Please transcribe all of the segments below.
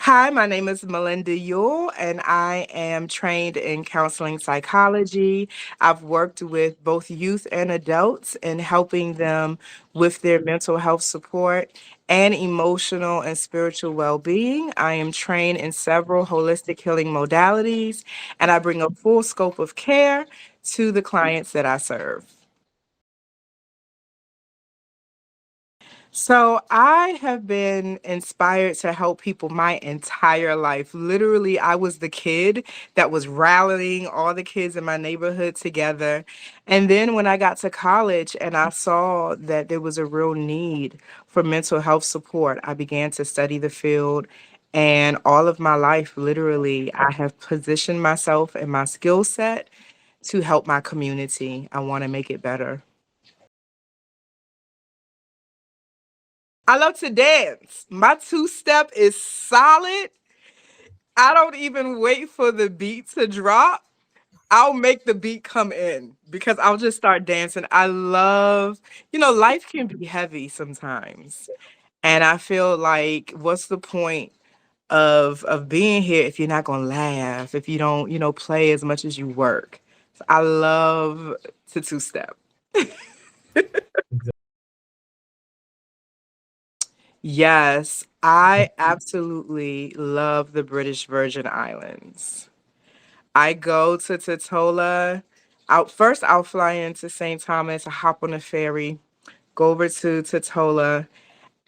Hi, my name is Malinda Euell, and I am trained in counseling psychology. I've worked with both youth and adults in helping them with their mental health support and emotional and spiritual well being. I am trained in several holistic healing modalities, and I bring a full scope of care to the clients that I serve. So I have been inspired to help people my entire life. Literally, I was the kid that was rallying all the kids in my neighborhood together. And then when I got to college and I saw that there was a real need for mental health support, I began to study the field. And all of my life, literally, I have positioned myself and my skill set to help my community. I want to make it better. I love to dance. My two-step is solid. I don't even wait for the beat to drop. I'll make the beat come in because I'll just start dancing. Life can be heavy sometimes. And I feel like what's the point of being here if you're not gonna laugh, if you don't, play as much as you work. So I love to two-step. Yes, I absolutely love the British Virgin Islands. I go to Totola. I'll fly into St. Thomas, I hop on a ferry, go over to Totola,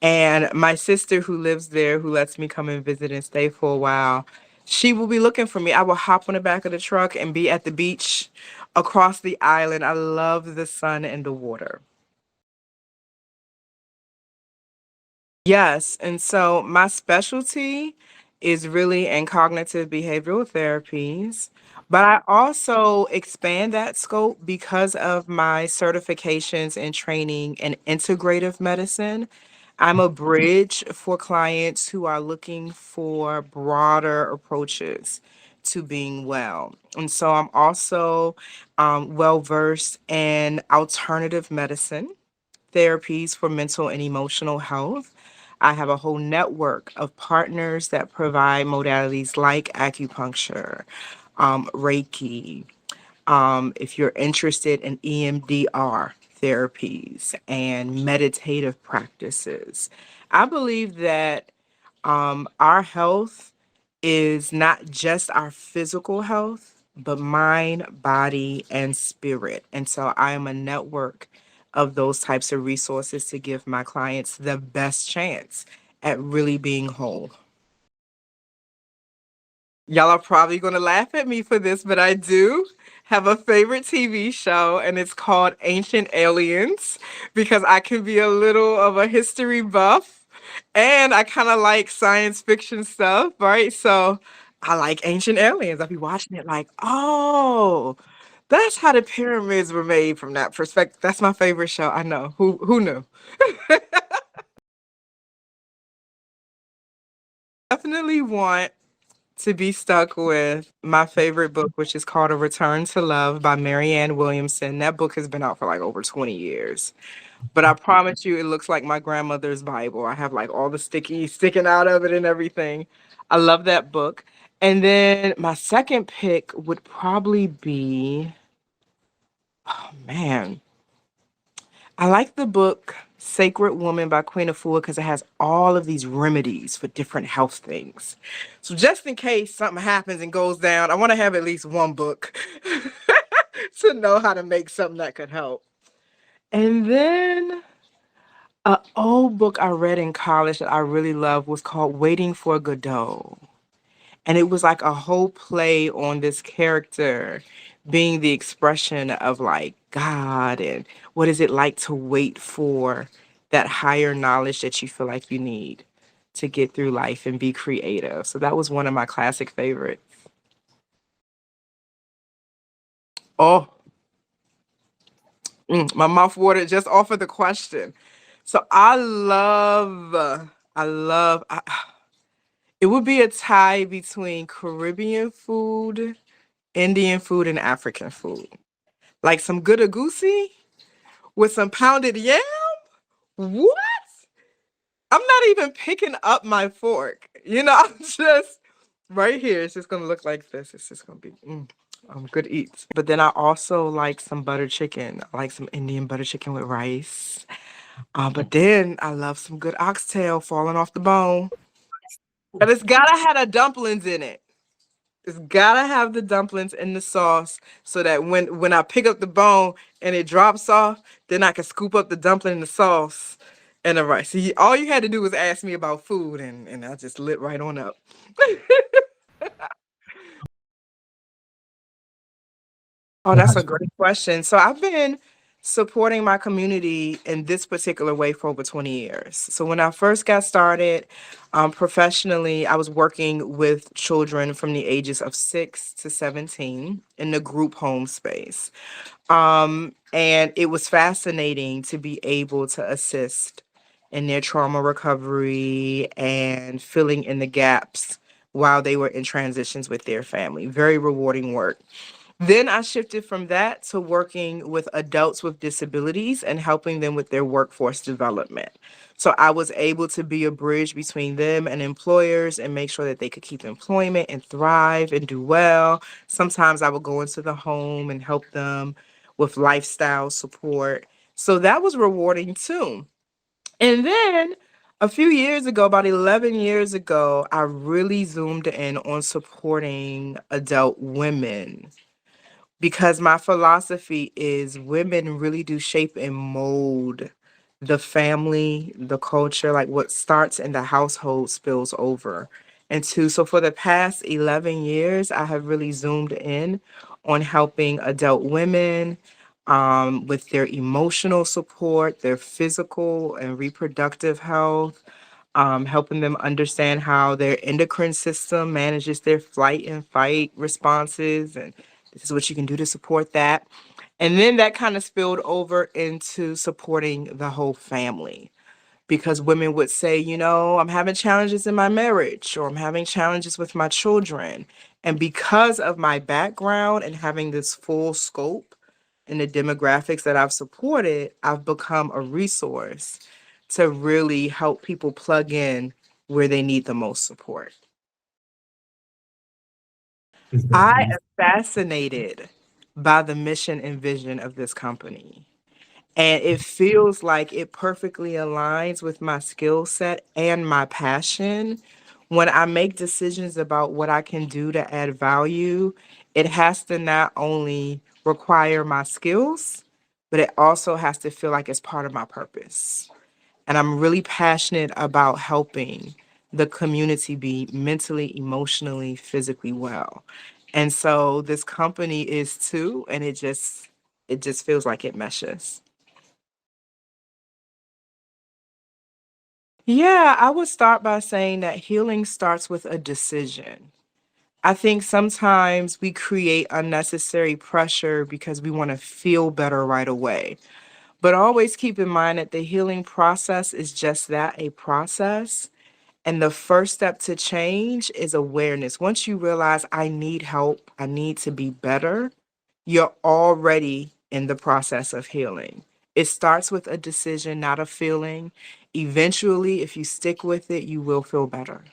and my sister who lives there, who lets me come and visit and stay for a while, she will be looking for me. I will hop on the back of the truck and be at the beach across the island. I love the sun and the water. Yes, and so my specialty is really in cognitive behavioral therapies, but I also expand that scope because of my certifications and training in integrative medicine. I'm a bridge for clients who are looking for broader approaches to being well. And so I'm also well versed in alternative medicine therapies for mental and emotional health. I have a whole network of partners that provide modalities like acupuncture, Reiki. If you're interested in EMDR therapies and meditative practices, I believe that our health is not just our physical health, but mind, body, and spirit. And so I am a network of those types of resources to give my clients the best chance at really being whole. Y'all are probably going to laugh at me for this, but I do have a favorite TV show, and it's called Ancient Aliens because I can be a little of a history buff and I kind of like science fiction stuff, right? So I like Ancient Aliens. I'll be watching it like, oh, that's how the pyramids were made from that perspective. That's my favorite show. I know. Who knew? Definitely want to be stuck with my favorite book, which is called A Return to Love by Marianne Williamson. That book has been out for like over 20 years. But I promise you, it looks like my grandmother's Bible. I have like all the stickies sticking out of it and everything. I love that book. And then my second pick would probably be, oh man, I like the book Sacred Woman by Queen Afua because it has all of these remedies for different health things. So just in case something happens and goes down, I want to have at least one book to know how to make something that could help. And then an old book I read in college that I really loved was called Waiting for Godot. And it was like a whole play on this character being the expression of like God and what is it like to wait for that higher knowledge that you feel like you need to get through life and be creative. So that was one of my classic favorites. Oh, my mouth watered just off of the question. So it would be a tie between Caribbean food, Indian food, and African food. Like some good agusi with some pounded yam. What? I'm not even picking up my fork. I'm just right here. It's just gonna look like this. It's just gonna be good eats. But then I also like some butter chicken. I like some Indian butter chicken with rice. But then I love some good oxtail falling off the bone. But it's gotta have the dumplings in it. It's gotta have the dumplings in the sauce so that when I pick up the bone and it drops off, then I can scoop up the dumpling in the sauce and the rice. See, all you had to do was ask me about food and I just lit right on up. Oh, that's a Gotcha. great question. So I've been supporting my community in this particular way for over 20 years. So when I first got started professionally, I was working with children from the ages of 6 to 17 in the group home space. And it was fascinating to be able to assist in their trauma recovery and filling in the gaps while they were in transitions with their family. Very rewarding work. Then I shifted from that to working with adults with disabilities and helping them with their workforce development. So I was able to be a bridge between them and employers and make sure that they could keep employment and thrive and do well. Sometimes I would go into the home and help them with lifestyle support. So that was rewarding too. And then a few years ago, about 11 years ago, I really zoomed in on supporting adult women because my philosophy is women really do shape and mold the family, the culture, like what starts in the household spills over. And two, so for the past 11 years, I have really zoomed in on helping adult women with their emotional support, their physical and reproductive health, helping them understand how their endocrine system manages their flight and fight responses. And this is what you can do to support that. And then that kind of spilled over into supporting the whole family because women would say, I'm having challenges in my marriage or I'm having challenges with my children. And because of my background and having this full scope in the demographics that I've supported, I've become a resource to really help people plug in where they need the most support. I am fascinated by the mission and vision of this company. And it feels like it perfectly aligns with my skill set and my passion. When I make decisions about what I can do to add value, it has to not only require my skills, but it also has to feel like it's part of my purpose. And I'm really passionate about helping the community be mentally, emotionally, physically well. And so this company is too, and it just feels like it meshes. Yeah, I would start by saying that healing starts with a decision. I think sometimes we create unnecessary pressure because we want to feel better right away. But always keep in mind that the healing process is just that, a process. And the first step to change is awareness. Once you realize I need help, I need to be better, you're already in the process of healing. It starts with a decision, not a feeling. Eventually, if you stick with it, you will feel better.